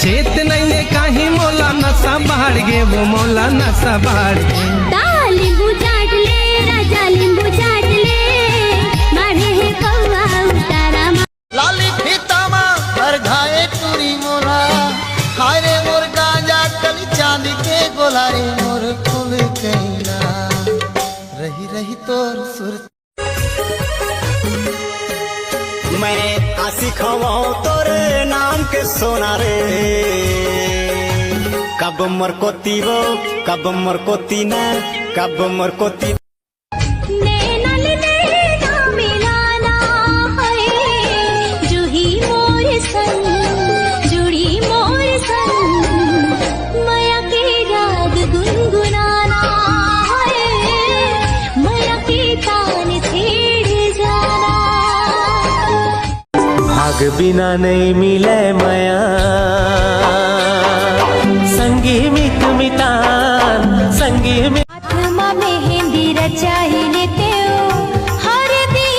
चेत नहीं कहीं मोला नशा बाढ़ गे वो मोला नशा बाढ़ गे। लींबू चाट ले राजा लींबू चाट ले मारे है कौवा उतारा लाली फीतामा हर घाए टूरी मोरा हारे मोर गांजा कली चांद के गोलारे मोर फूल कहना रही रही तोर सुरत। मैं आशिक हूँ तोरे नाम के सोना रे कब मरकोती वो कब मरकोती न कब मरकोती भाग बिना नहीं मिले माया संगी मित मितान संगी में आत्मा मेहंदी रचाई लेते हो हर दी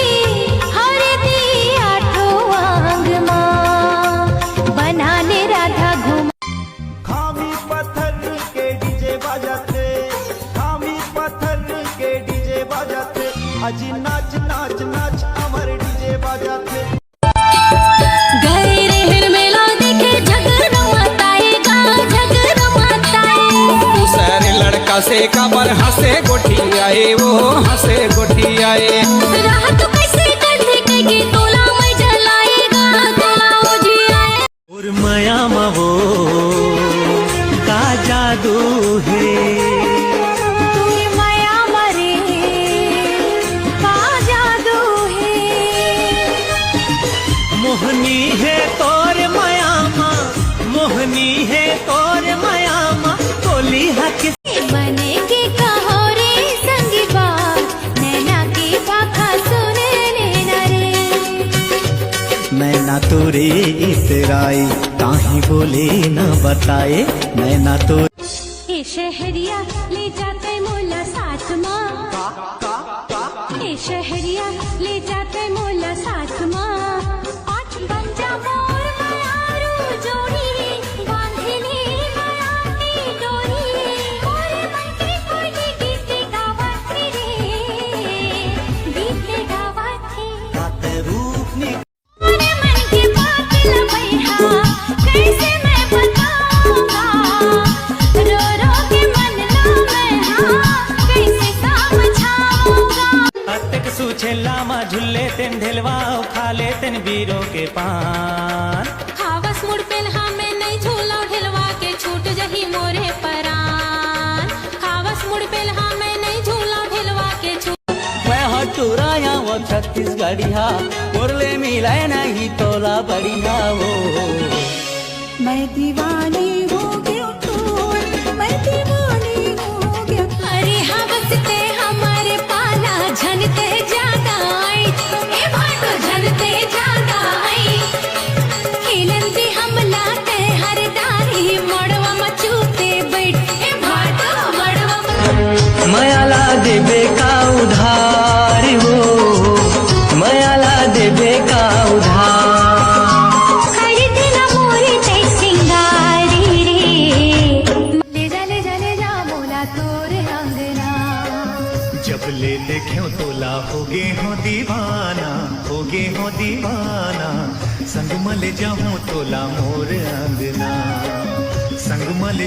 आठों आंग माँ बनाने राधा घूम। खामी पत्थर के डीजे बजाते खामी पत्थर के डीजे बजाते अजी नाच नाच नाच अमर डीजे बजाते। लड़का से काबर हंसे गोठी आए वो हंसे गोठी आए राह तो कैसे कंधे के तोला मैं जलाएगा तोला मुझे आए और माया वो का जादू है माया मरे का जादू है मोहनी है तोर माया माँ मोहनी है तोर माया माँ बोली हक बनेगी कहोरे संगी बात नैना की पाखा सुने नैना रे नैना तोरे इतराई ताही बोले न बताए नैना तो ए शहरिया ले जाते मोला साथ माँ ए शहरिया ले जाते मोला साथ माँ आज बन जा मोर मायारू जोड़ी बांधने मायाती डोरी मोरे मन की कोई गीत गावत रूप ने मोरे मन की बात लबैहा कैसे मैं बताऊंगा रो रो के मन ना मैं हाँ कैसे समझाऊंगा। अतक सूछे लामा झुल्ले तेन ढेलवा खा ले तेन बीरों के पान हावस मुड़ पेल हमें नहीं झूला ढिलवा के छूट जही मोरे परान हावस मुड़ पेल हमें नहीं झूला ढिलवा के छूट। मैं हटूराया वो छत्तीसगढ़िया मुरले मिलाए नहीं तोला बढ़िया वो मैं दीवानी हो गया मैं दीवानी हो गया। अरे हवस ते हमारे पाला झनते ज्यादा आई ए भाटो झनते ज्यादा आई खिलंती हम लाते हर दारी मड़वा मचूते बैठ ए भाटो मड़वा मयाला देवे का उधार हो मयाला देवे का उधार खरीदना मोरे ते सिंगारी रे ले जा बोला तोरे अंगना जब ले देख्यो तोला होगे हो दीवाना संग मल जाऊं तोला मोर अंगना संग मल